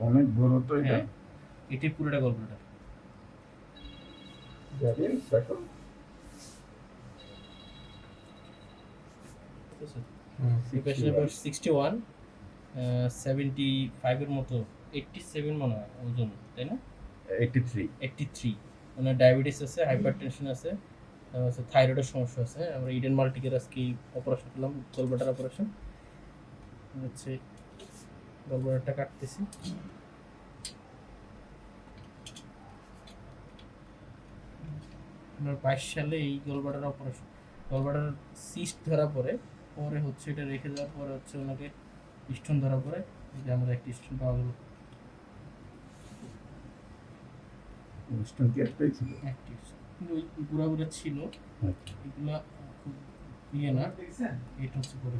অনেক বড় তো এটা। হ্যাঁ, এটাই পুরোটা গলব্লাডার। দেখেন দেখো। ঠিক আছে, এই পেশেন্টের বয়স 61, 75 এর মতো, 87 মনে হয় ওজন, তাই না? 83। 83। ওনার ডায়াবেটিস আছে, হাইপারটেনশন আছে, হচ্ছে থাইরয়েডের সমস্যা আছে। আমরা ইডেন মাল্টিকের আজকে অপারেশন করলাম, গলব্লাডার অপারেশন হচ্ছে। গলব্লাডারটা কাটতেছি। 2022 সালে এই গলব্লাডার অপারেশন, গলব্লাডার সিস্ট ধরা পড়ে, পরে হচ্ছে এটা রেখে দেওয়ার পরে হচ্ছে ওনাকে স্টোন ধরা পড়ে। এই যে আমাদের একটা স্টোন পাওয়া গেল, অনুষ্ঠান কি একটাই ছিল? একটি, কিন্তু ওই গুঁড়া ছিল, আচ্ছা। এগুলা খুব ইয়ে না। এটা হচ্ছে পরে